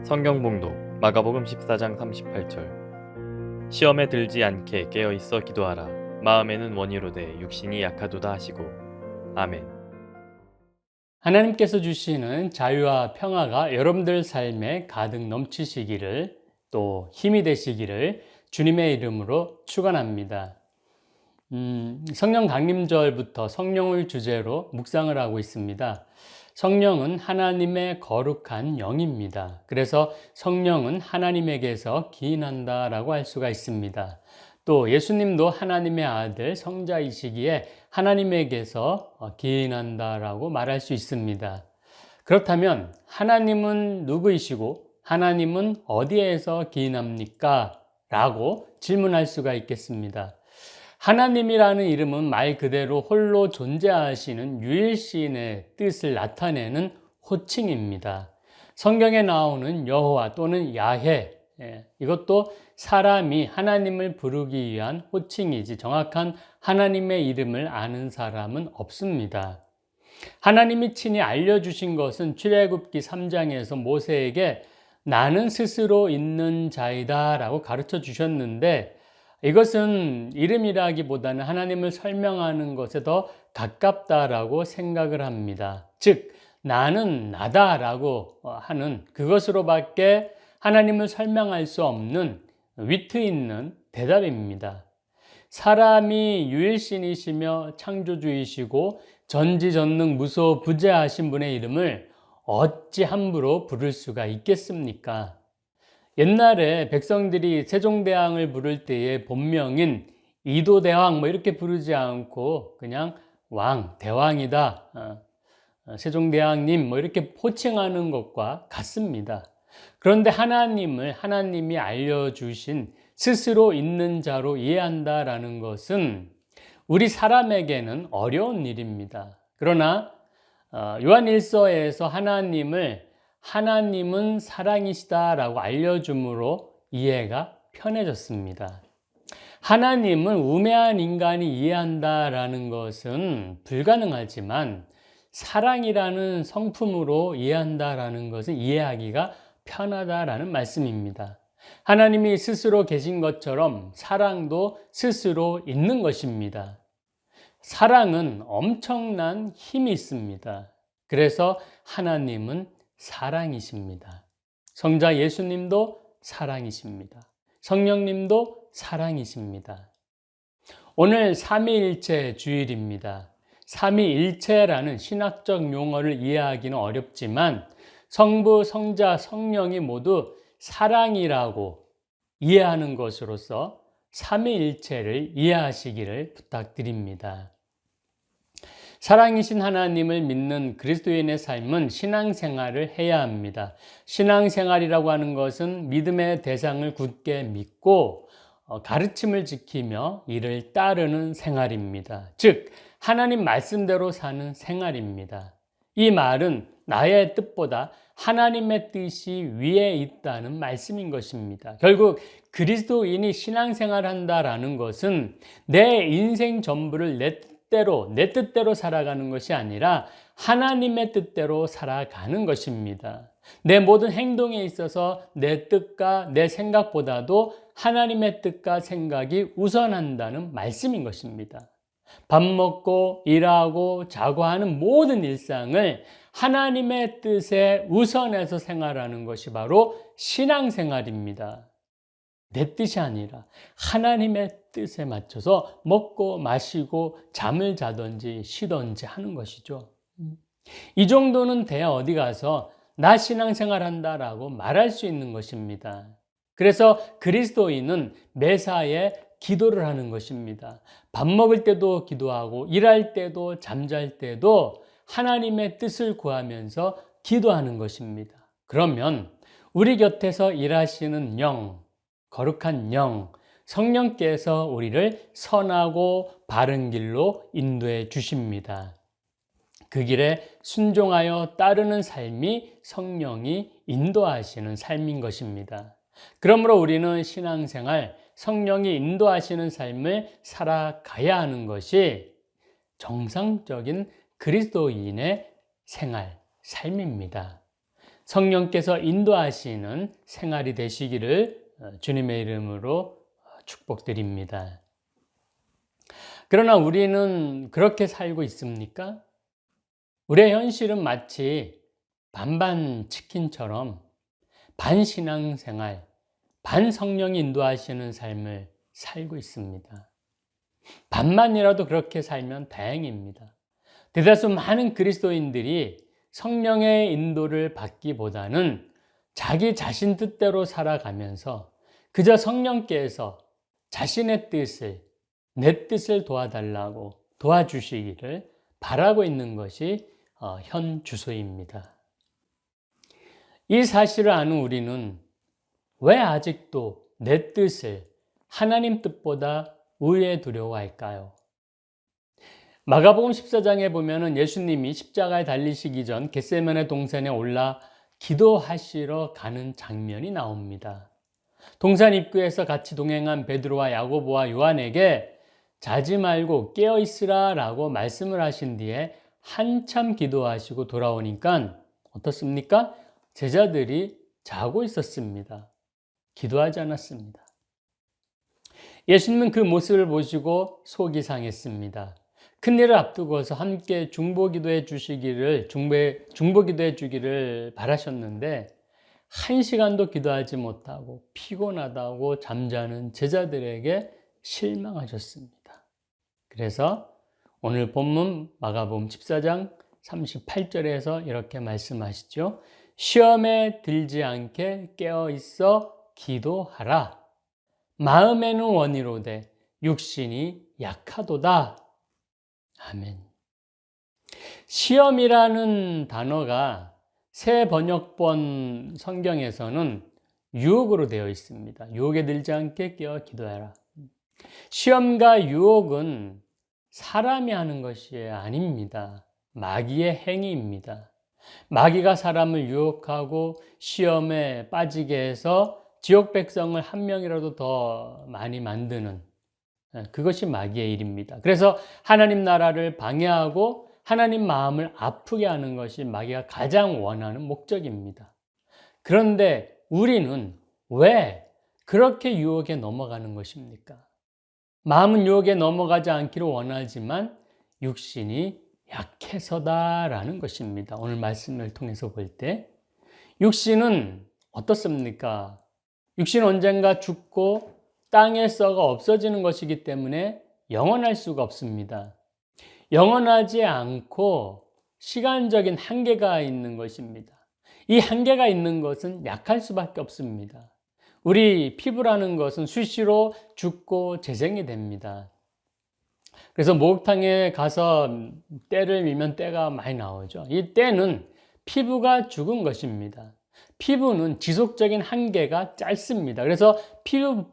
성경 봉독 마가복음 14장 38절 시험에 들지 않게 깨어있어 기도하라. 마음에는 원이로되 육신이 약하도다 하시고. 아멘. 하나님께서 주시는 자유와 평화가 여러분들 삶에 가득 넘치시기를, 또 힘이 되시기를 주님의 이름으로 축원합니다. 성령 강림절부터 성령을 주제로 묵상을 하고 있습니다. 성령은 하나님의 거룩한 영입니다. 그래서 성령은 하나님에게서 기인한다라고 할 수가 있습니다. 또 예수님도 하나님의 아들 성자이시기에 하나님에게서 기인한다라고 말할 수 있습니다. 그렇다면 하나님은 누구이시고 하나님은 어디에서 기인합니까? 라고 질문할 수가 있겠습니다. 하나님이라는 이름은 말 그대로 홀로 존재하시는 유일신의 뜻을 나타내는 호칭입니다. 성경에 나오는 여호와 또는 야훼, 이것도 사람이 하나님을 부르기 위한 호칭이지 정확한 하나님의 이름을 아는 사람은 없습니다. 하나님이 친히 알려주신 것은 출애굽기 3장에서 모세에게 나는 스스로 있는 자이다 라고 가르쳐 주셨는데, 이것은 이름이라기보다는 하나님을 설명하는 것에 더 가깝다라고 생각을 합니다. 즉, 나는 나다라고 하는 그것으로밖에 하나님을 설명할 수 없는 위트 있는 대답입니다. 사람이 유일신이시며 창조주이시고 전지전능 무소부재하신 분의 이름을 어찌 함부로 부를 수가 있겠습니까? 옛날에 백성들이 세종대왕을 부를 때의 본명인 이도대왕 이렇게 부르지 않고 그냥 왕, 대왕이다, 세종대왕님 이렇게 호칭하는 것과 같습니다. 그런데 하나님이 알려주신 스스로 있는 자로 이해한다라는 것은 우리 사람에게는 어려운 일입니다. 그러나 요한일서에서 하나님은 사랑이시다라고 알려줌으로 이해가 편해졌습니다. 하나님을 우매한 인간이 이해한다라는 것은 불가능하지만 사랑이라는 성품으로 이해한다라는 것은 이해하기가 편하다라는 말씀입니다. 하나님이 스스로 계신 것처럼 사랑도 스스로 있는 것입니다. 사랑은 엄청난 힘이 있습니다. 그래서 하나님은 사랑이십니다. 성자 예수님도 사랑이십니다. 성령님도 사랑이십니다. 오늘 삼위일체 주일입니다. 삼위일체라는 신학적 용어를 이해하기는 어렵지만 성부, 성자, 성령이 모두 사랑이라고 이해하는 것으로서 삼위일체를 이해하시기를 부탁드립니다. 사랑이신 하나님을 믿는 그리스도인의 삶은 신앙생활을 해야 합니다. 신앙생활이라고 하는 것은 믿음의 대상을 굳게 믿고 가르침을 지키며 이를 따르는 생활입니다. 즉, 하나님 말씀대로 사는 생활입니다. 이 말은 나의 뜻보다 하나님의 뜻이 위에 있다는 말씀인 것입니다. 결국 그리스도인이 신앙생활을 한다라는 것은 내 인생 전부를 내 뜻대로 살아가는 것이 아니라 하나님의 뜻대로 살아가는 것입니다. 내 모든 행동에 있어서 내 뜻과 내 생각보다도 하나님의 뜻과 생각이 우선한다는 말씀인 것입니다. 밥 먹고 일하고 자고 하는 모든 일상을 하나님의 뜻에 우선해서 생활하는 것이 바로 신앙생활입니다. 내 뜻이 아니라 하나님의 뜻에 맞춰서 먹고 마시고 잠을 자든지 쉬든지 하는 것이죠. 이 정도는 돼야 어디 가서 나 신앙생활 한다라고 말할 수 있는 것입니다. 그래서 그리스도인은 매사에 기도를 하는 것입니다. 밥 먹을 때도 기도하고 일할 때도 잠잘 때도 하나님의 뜻을 구하면서 기도하는 것입니다. 그러면 우리 곁에서 일하시는 영, 거룩한 영, 성령께서 우리를 선하고 바른 길로 인도해 주십니다. 그 길에 순종하여 따르는 삶이 성령이 인도하시는 삶인 것입니다. 그러므로 우리는 신앙생활, 성령이 인도하시는 삶을 살아가야 하는 것이 정상적인 그리스도인의 삶입니다. 성령께서 인도하시는 생활이 되시기를 주님의 이름으로 축복드립니다. 그러나 우리는 그렇게 살고 있습니까? 우리의 현실은 마치 반반 치킨처럼 반신앙생활, 반성령이 인도하시는 삶을 살고 있습니다. 반만이라도 그렇게 살면 다행입니다. 대다수 많은 그리스도인들이 성령의 인도를 받기보다는 자기 자신 뜻대로 살아가면서 그저 성령께서 자신의 뜻을, 내 뜻을 도와달라고 도와주시기를 바라고 있는 것이 현 주소입니다. 이 사실을 아는 우리는 왜 아직도 내 뜻을 하나님 뜻보다 우위에 두려고 할까요? 마가복음 14장에 보면은 예수님이 십자가에 달리시기 전 겟세마네 동산에 올라 기도하시러 가는 장면이 나옵니다. 동산 입구에서 같이 동행한 베드로와 야고보와 요한에게 자지 말고 깨어 있으라 라고 말씀을 하신 뒤에 한참 기도하시고 돌아오니까 어떻습니까? 제자들이 자고 있었습니다. 기도하지 않았습니다. 예수님은 그 모습을 보시고 속이 상했습니다. 큰일을 앞두고서 함께 중보기도해 주기를 바라셨는데 1시간도 기도하지 못하고 피곤하다고 잠자는 제자들에게 실망하셨습니다. 그래서 오늘 본문 마가복음 14장 38절에서 이렇게 말씀하시죠. 시험에 들지 않게 깨어 있어 기도하라. 마음에는 원이로되 육신이 약하도다. 아멘. 시험이라는 단어가 새 번역본 성경에서는 유혹으로 되어 있습니다. 유혹에 들지 않게 깨어 기도해라. 시험과 유혹은 사람이 하는 것이 아닙니다. 마귀의 행위입니다. 마귀가 사람을 유혹하고 시험에 빠지게 해서 지옥 백성을 한 명이라도 더 많이 만드는 그것이 마귀의 일입니다. 그래서 하나님 나라를 방해하고 하나님 마음을 아프게 하는 것이 마귀가 가장 원하는 목적입니다. 그런데 우리는 왜 그렇게 유혹에 넘어가는 것입니까? 마음은 유혹에 넘어가지 않기를 원하지만 육신이 약해서다라는 것입니다. 오늘 말씀을 통해서 볼 때 육신은 어떻습니까? 육신은 언젠가 죽고 땅에 썩어 없어지는 것이기 때문에 영원할 수가 없습니다. 영원하지 않고 시간적인 한계가 있는 것입니다. 이 한계가 있는 것은 약할 수밖에 없습니다. 우리 피부라는 것은 수시로 죽고 재생이 됩니다. 그래서 목욕탕에 가서 때를 밀면 때가 많이 나오죠. 이 때는 피부가 죽은 것입니다. 피부는 지속적인 한계가 짧습니다. 그래서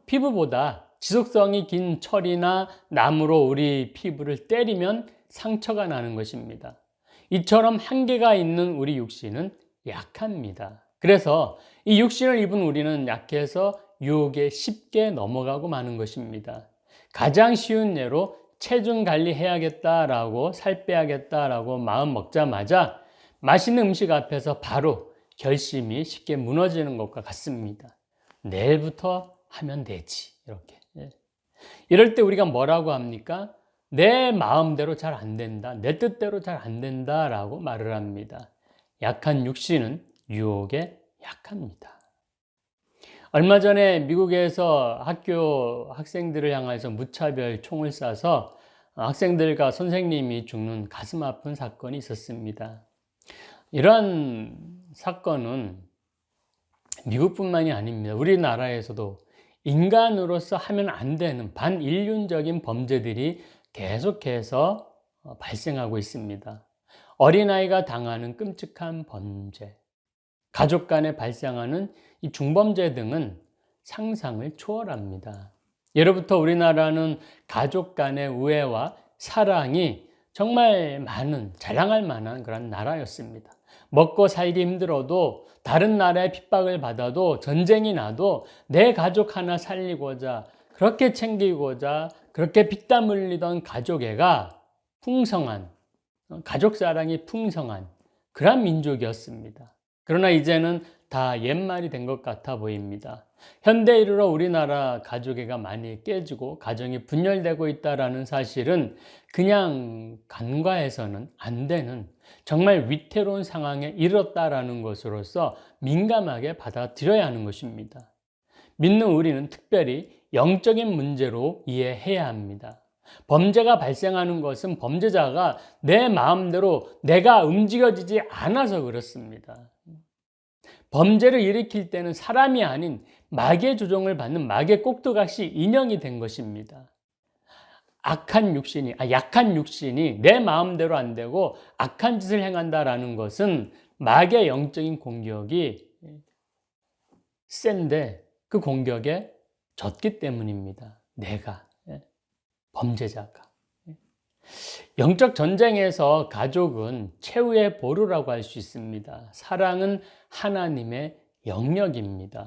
피부보다 지속성이 긴 철이나 나무로 우리 피부를 때리면 상처가 나는 것입니다. 이처럼 한계가 있는 우리 육신은 약합니다. 그래서 이 육신을 입은 우리는 약해서 유혹에 쉽게 넘어가고 마는 것입니다. 가장 쉬운 예로 체중 관리해야겠다라고 살 빼야겠다라고 마음 먹자마자 맛있는 음식 앞에서 바로 결심이 쉽게 무너지는 것과 같습니다. 내일부터 하면 되지. 이렇게. 이럴 때 우리가 뭐라고 합니까? 내 마음대로 잘 안 된다. 내 뜻대로 잘 안 된다라고 말을 합니다. 약한 육신은 유혹에 약합니다. 얼마 전에 미국에서 학교 학생들을 향해서 무차별 총을 쏴서 학생들과 선생님이 죽는 가슴 아픈 사건이 있었습니다. 이러한 사건은 미국뿐만이 아닙니다. 우리나라에서도 인간으로서 하면 안 되는 반인륜적인 범죄들이 계속해서 발생하고 있습니다. 어린아이가 당하는 끔찍한 범죄, 가족 간에 발생하는 이 중범죄 등은 상상을 초월합니다. 예로부터 우리나라는 가족 간의 우애와 사랑이 정말 많은, 자랑할 만한 그런 나라였습니다. 먹고 살기 힘들어도 다른 나라의 핍박을 받아도 전쟁이 나도 내 가족 하나 살리고자 그렇게 챙기고자 그렇게 피땀 흘리던 가족애가 풍성한, 가족 사랑이 풍성한 그런 민족이었습니다. 그러나 이제는 다 옛말이 된 것 같아 보입니다. 현대에 이르러 우리나라 가족애가 많이 깨지고 가정이 분열되고 있다는 사실은 그냥 간과해서는 안 되는 정말 위태로운 상황에 이르렀다라는 것으로서 민감하게 받아들여야 하는 것입니다. 믿는 우리는 특별히 영적인 문제로 이해해야 합니다. 범죄가 발생하는 것은 범죄자가 내 마음대로 내가 움직여지지 않아서 그렇습니다. 범죄를 일으킬 때는 사람이 아닌 마귀의 조종을 받는 마귀의 꼭두각시 인형이 된 것입니다. 약한 육신이 내 마음대로 안 되고 악한 짓을 행한다라는 것은 마귀의 영적인 공격이 센데 그 공격에 졌기 때문입니다. 내가, 범죄자가. 영적 전쟁에서 가족은 최후의 보루라고 할 수 있습니다. 사랑은 하나님의 영역입니다.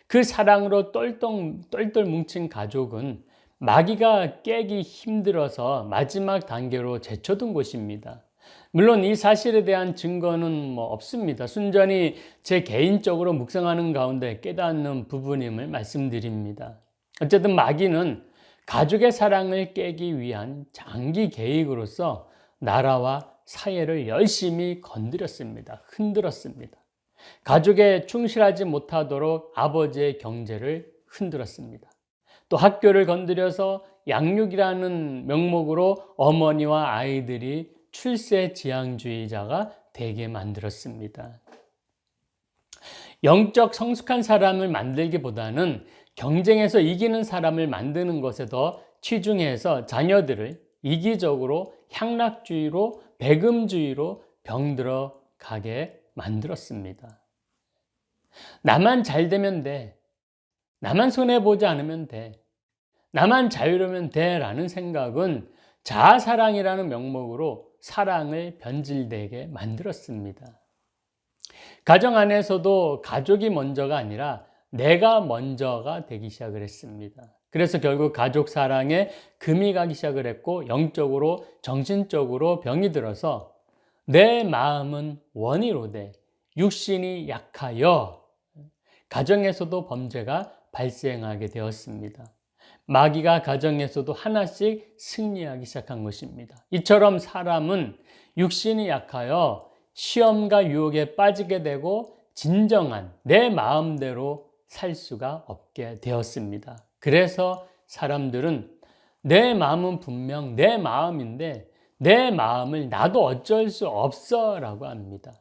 그 사랑으로 똘똘 뭉친 가족은 마귀가 깨기 힘들어서 마지막 단계로 제쳐둔 곳입니다. 물론 이 사실에 대한 증거는 없습니다. 순전히 제 개인적으로 묵상하는 가운데 깨닫는 부분임을 말씀드립니다. 어쨌든 마귀는 가족의 사랑을 깨기 위한 장기 계획으로서 나라와 사회를 열심히 건드렸습니다. 흔들었습니다. 가족에 충실하지 못하도록 아버지의 경제를 흔들었습니다. 또 학교를 건드려서 양육이라는 명목으로 어머니와 아이들이 출세지향주의자가 되게 만들었습니다. 영적 성숙한 사람을 만들기보다는 경쟁에서 이기는 사람을 만드는 것에 더 치중해서 자녀들을 이기적으로 향락주의로 배금주의로 병들어 가게 만들었습니다. 나만 잘 되면 돼. 나만 손해보지 않으면 돼. 나만 자유로우면 돼 라는 생각은 자아사랑이라는 명목으로 사랑을 변질되게 만들었습니다. 가정 안에서도 가족이 먼저가 아니라 내가 먼저가 되기 시작을 했습니다. 그래서 결국 가족 사랑에 금이 가기 시작을 했고 영적으로 정신적으로 병이 들어서 내 마음은 원이로 돼 육신이 약하여 가정에서도 범죄가 발생하게 되었습니다. 마귀가 가정에서도 하나씩 승리하기 시작한 것입니다. 이처럼 사람은 육신이 약하여 시험과 유혹에 빠지게 되고 진정한 내 마음대로 살 수가 없게 되었습니다. 그래서 사람들은 내 마음은 분명 내 마음인데 내 마음을 나도 어쩔 수 없어 라고 합니다.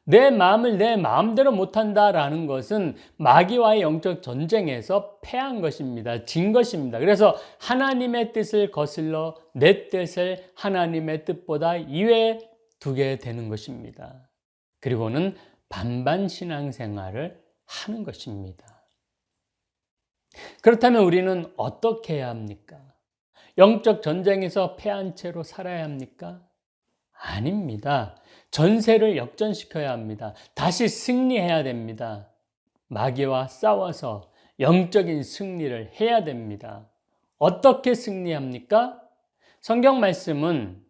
내 마음을 내 마음대로 못한다라는 것은 마귀와의 영적 전쟁에서 패한 것입니다. 진 것입니다. 그래서 하나님의 뜻을 거슬러 내 뜻을 하나님의 뜻보다 이외에 두게 되는 것입니다. 그리고는 반반 신앙생활을 하는 것입니다. 그렇다면 우리는 어떻게 해야 합니까? 영적 전쟁에서 패한 채로 살아야 합니까? 아닙니다. 전세를 역전시켜야 합니다. 다시 승리해야 됩니다. 마귀와 싸워서 영적인 승리를 해야 됩니다. 어떻게 승리합니까? 성경 말씀은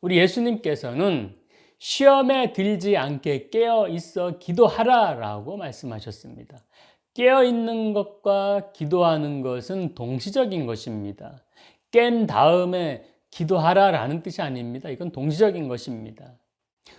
우리 예수님께서는 시험에 들지 않게 깨어 있어 기도하라 라고 말씀하셨습니다. 깨어 있는 것과 기도하는 것은 동시적인 것입니다. 깬 다음에 기도하라 라는 뜻이 아닙니다. 이건 동시적인 것입니다.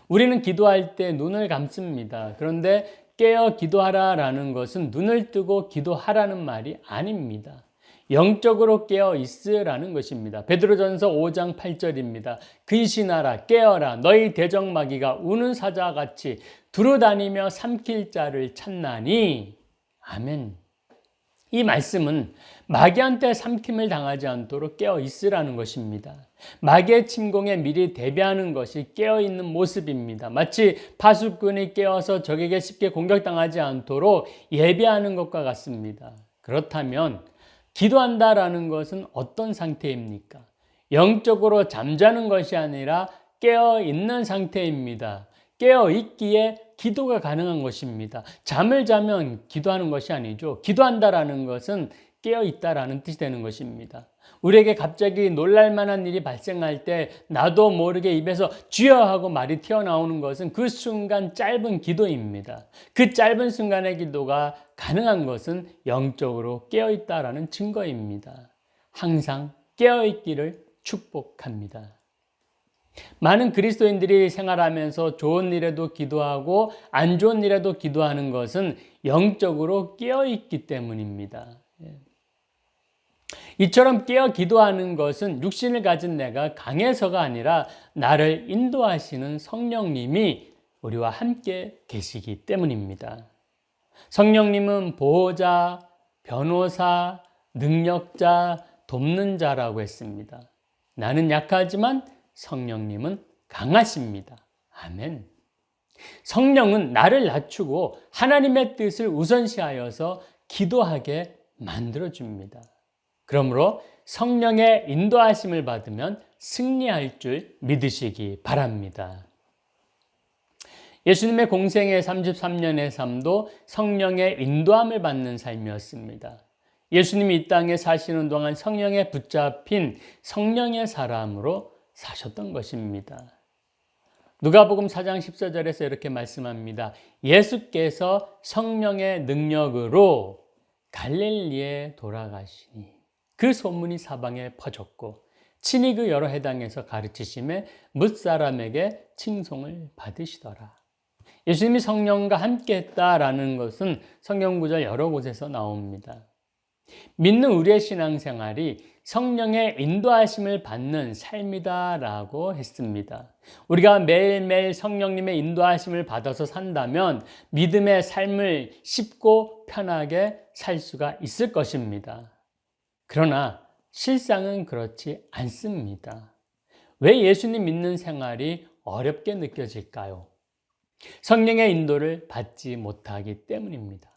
우리는 기도할 때 눈을 감습니다. 그런데 깨어 기도하라 라는 것은 눈을 뜨고 기도하라는 말이 아닙니다. 영적으로 깨어 있으라는 것입니다. 베드로전서 5장 8절입니다. 근신하라 깨어라 너희 대적마귀가 우는 사자와 같이 두루다니며 삼킬 자를 찾나니. 아멘. 이 말씀은 마귀한테 삼킴을 당하지 않도록 깨어 있으라는 것입니다. 마귀의 침공에 미리 대비하는 것이 깨어 있는 모습입니다. 마치 파수꾼이 깨어서 적에게 쉽게 공격당하지 않도록 예비하는 것과 같습니다. 그렇다면 기도한다라는 것은 어떤 상태입니까? 영적으로 잠자는 것이 아니라 깨어 있는 상태입니다. 깨어 있기에 기도가 가능한 것입니다. 잠을 자면 기도하는 것이 아니죠. 기도한다라는 것은 깨어 있다라는 뜻이 되는 것입니다. 우리에게 갑자기 놀랄 만한 일이 발생할 때 나도 모르게 입에서 주여 하고 말이 튀어나오는 것은 그 순간 짧은 기도입니다. 그 짧은 순간의 기도가 가능한 것은 영적으로 깨어 있다라는 증거입니다. 항상 깨어 있기를 축복합니다. 많은 그리스도인들이 생활하면서 좋은 일에도 기도하고 안 좋은 일에도 기도하는 것은 영적으로 깨어 있기 때문입니다. 이처럼 깨어 기도하는 것은 육신을 가진 내가 강해서가 아니라 나를 인도하시는 성령님이 우리와 함께 계시기 때문입니다. 성령님은 보호자, 변호사, 능력자, 돕는 자라고 했습니다. 나는 약하지만 성령님은 강하십니다. 아멘. 성령은 나를 낮추고 하나님의 뜻을 우선시하여서 기도하게 만들어줍니다. 그러므로 성령의 인도하심을 받으면 승리할 줄 믿으시기 바랍니다. 예수님의 공생의 33년의 삶도 성령의 인도함을 받는 삶이었습니다. 예수님이 이 땅에 사시는 동안 성령에 붙잡힌 성령의 사람으로 사셨던 것입니다. 누가복음 4장 14절에서 이렇게 말씀합니다. 예수께서 성령의 능력으로 갈릴리에 돌아가시니 그 소문이 사방에 퍼졌고 친히 그 여러 해당에서 가르치심에 뭇사람에게 칭송을 받으시더라. 예수님이 성령과 함께 했다라는 것은 성경 구절 여러 곳에서 나옵니다. 믿는 우리의 신앙생활이 성령의 인도하심을 받는 삶이다라고 했습니다. 우리가 매일매일 성령님의 인도하심을 받아서 산다면 믿음의 삶을 쉽고 편하게 살 수가 있을 것입니다. 그러나 실상은 그렇지 않습니다. 왜 예수님 믿는 생활이 어렵게 느껴질까요? 성령의 인도를 받지 못하기 때문입니다.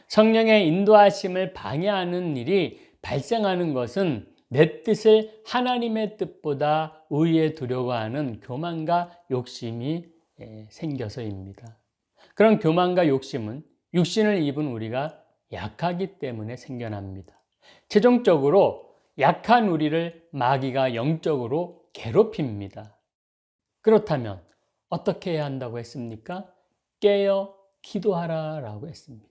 성령의 인도하심을 방해하는 일이 발생하는 것은 내 뜻을 하나님의 뜻보다 우위에 두려고 하는 교만과 욕심이 생겨서입니다. 그런 교만과 욕심은 육신을 입은 우리가 약하기 때문에 생겨납니다. 최종적으로 약한 우리를 마귀가 영적으로 괴롭힙니다. 그렇다면 어떻게 해야 한다고 했습니까? 깨어 기도하라라고 했습니다.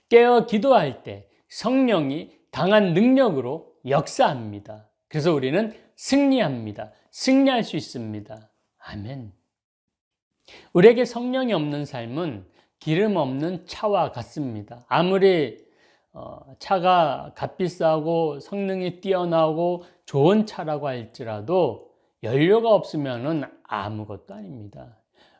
깨어 기도할 때 성령이 강한 능력으로 역사합니다. 그래서 우리는 승리합니다. 승리할 수 있습니다. 아멘. 우리에게 성령이 없는 삶은 기름 없는 차와 같습니다. 아무리 차가 값비싸고 성능이 뛰어나고 좋은 차라고 할지라도 연료가 없으면 아무것도 아닙니다.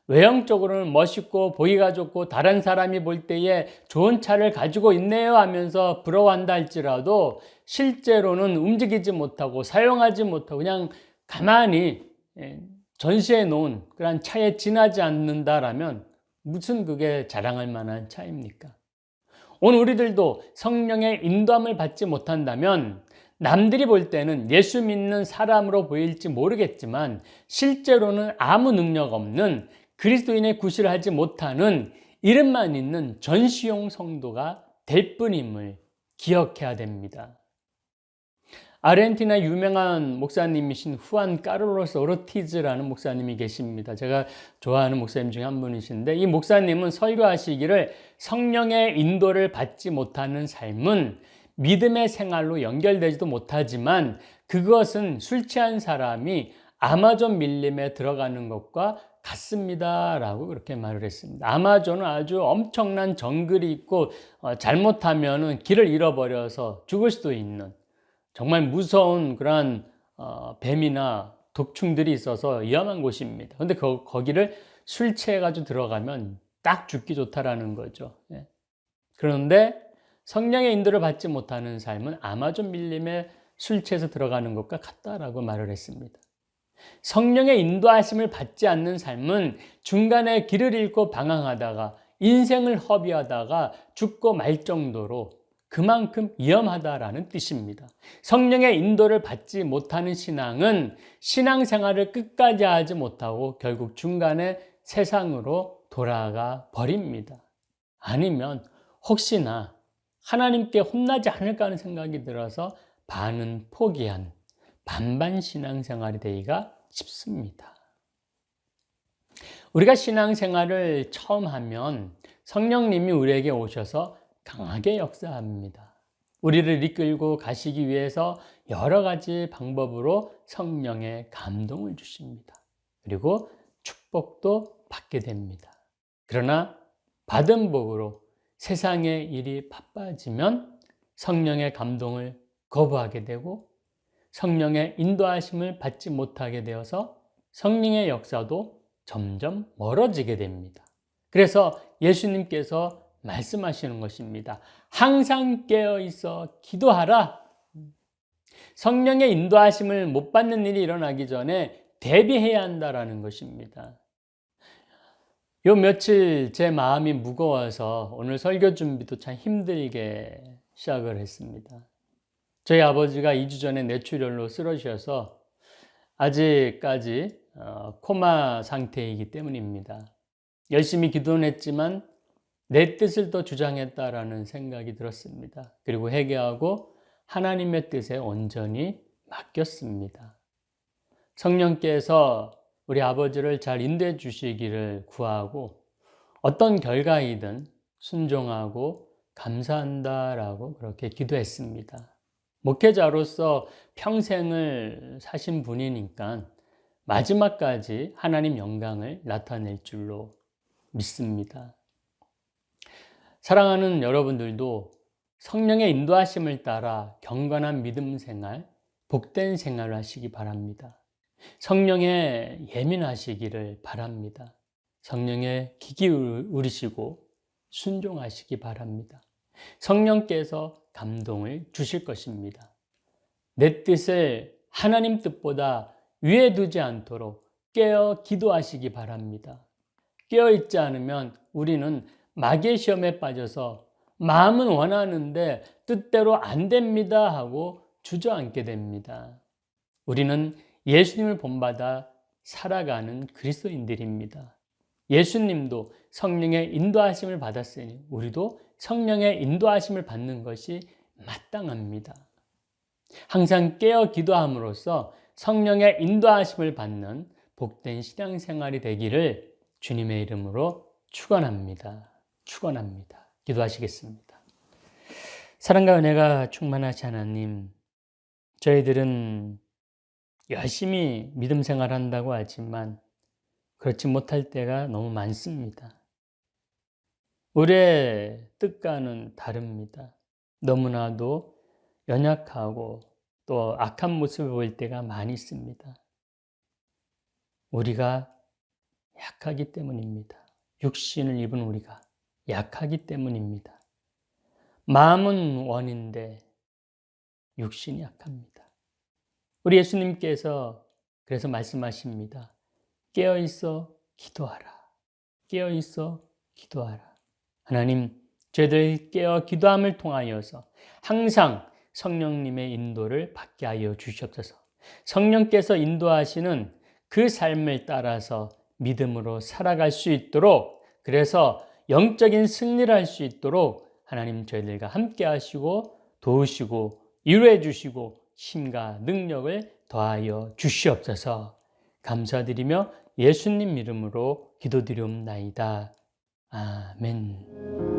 외형적으로는 멋있고 보기가 좋고 다른 사람이 볼 때에 좋은 차를 가지고 있네요 하면서 부러워한다 할지라도 실제로는 움직이지 못하고 사용하지 못하고 그냥 가만히 전시해 놓은 그런 차에 지나지 않는다라면 무슨 그게 자랑할 만한 차입니까? 오늘 우리들도 성령의 인도함을 받지 못한다면 남들이 볼 때는 예수 믿는 사람으로 보일지 모르겠지만 실제로는 아무 능력 없는 그리스도인의 구실을 하지 못하는 이름만 있는 전시용 성도가 될 뿐임을 기억해야 됩니다. 아르헨티나 유명한 목사님이신 후안 카를로스 오르티즈라는 목사님이 계십니다. 제가 좋아하는 목사님 중에 한 분이신데 이 목사님은 설교하시기를 성령의 인도를 받지 못하는 삶은 믿음의 생활로 연결되지도 못하지만 그것은 술 취한 사람이 아마존 밀림에 들어가는 것과 같습니다 라고 그렇게 말을 했습니다. 아마존은 아주 엄청난 정글이 있고 잘못하면 길을 잃어버려서 죽을 수도 있는 정말 무서운 그런 뱀이나 독충들이 있어서 위험한 곳입니다. 그런데 거기를 술 취해가지고 들어가면 딱 죽기 좋다라는 거죠. 그런데 성령의 인도를 받지 못하는 삶은 아마존 밀림에 술 취해서 들어가는 것과 같다라고 말을 했습니다. 성령의 인도하심을 받지 않는 삶은 중간에 길을 잃고 방황하다가 인생을 허비하다가 죽고 말 정도로 그만큼 위험하다라는 뜻입니다. 성령의 인도를 받지 못하는 신앙은 신앙생활을 끝까지 하지 못하고 결국 중간에 세상으로 돌아가 버립니다. 아니면 혹시나 하나님께 혼나지 않을까 하는 생각이 들어서 반은 포기한 반반 신앙생활이 되기가 쉽습니다. 우리가 신앙생활을 처음 하면 성령님이 우리에게 오셔서 강하게 역사합니다. 우리를 이끌고 가시기 위해서 여러 가지 방법으로 성령의 감동을 주십니다. 그리고 축복도 받게 됩니다. 그러나 받은 복으로 세상의 일이 바빠지면 성령의 감동을 거부하게 되고 성령의 인도하심을 받지 못하게 되어서 성령의 역사도 점점 멀어지게 됩니다. 그래서 예수님께서 말씀하시는 것입니다. 항상 깨어 있어 기도하라. 성령의 인도하심을 못 받는 일이 일어나기 전에 대비해야 한다라는 것입니다. 요 며칠 제 마음이 무거워서 오늘 설교 준비도 참 힘들게 시작을 했습니다. 저희 아버지가 2주 전에 뇌출혈로 쓰러지셔서 아직까지 코마 상태이기 때문입니다. 열심히 기도는 했지만 내 뜻을 더 주장했다라는 생각이 들었습니다. 그리고 회개하고 하나님의 뜻에 온전히 맡겼습니다. 성령께서 우리 아버지를 잘 인도해 주시기를 구하고 어떤 결과이든 순종하고 감사한다라고 그렇게 기도했습니다. 목회자로서 평생을 사신 분이니까 마지막까지 하나님 영광을 나타낼 줄로 믿습니다. 사랑하는 여러분들도 성령의 인도하심을 따라 경건한 믿음 생활, 복된 생활을 하시기 바랍니다. 성령에 예민하시기를 바랍니다. 성령에 귀 기울이시고 순종하시기 바랍니다. 성령께서 감동을 주실 것입니다. 내 뜻을 하나님 뜻보다 위에 두지 않도록 깨어 기도하시기 바랍니다. 깨어 있지 않으면 우리는 마귀의 시험에 빠져서 마음은 원하는데 뜻대로 안 됩니다 하고 주저앉게 됩니다. 우리는 예수님을 본받아 살아가는 그리스도인들입니다. 예수님도 성령의 인도하심을 받았으니 우리도 성령의 인도하심을 받는 것이 마땅합니다. 항상 깨어 기도함으로써 성령의 인도하심을 받는 복된 신앙생활이 되기를 주님의 이름으로 축원합니다. 축원합니다. 기도하시겠습니다. 사랑과 은혜가 충만하신 하나님, 저희들은 열심히 믿음 생활한다고 하지만 그렇지 못할 때가 너무 많습니다. 우리의 뜻과는 다릅니다. 너무나도 연약하고 또 악한 모습을 보일 때가 많이 있습니다. 우리가 약하기 때문입니다. 육신을 입은 우리가 약하기 때문입니다. 마음은 원인데 육신이 약합니다. 우리 예수님께서 그래서 말씀하십니다. 깨어있어 기도하라. 깨어있어 기도하라. 하나님, 저희들 깨어 기도함을 통하여서 항상 성령님의 인도를 받게 하여 주시옵소서. 성령께서 인도하시는 그 삶을 따라서 믿음으로 살아갈 수 있도록, 그래서 영적인 승리를 할 수 있도록 하나님 저희들과 함께 하시고 도우시고 이루해 주시고 힘과 능력을 더하여 주시옵소서. 감사드리며 예수님 이름으로 기도드리옵나이다. 아멘.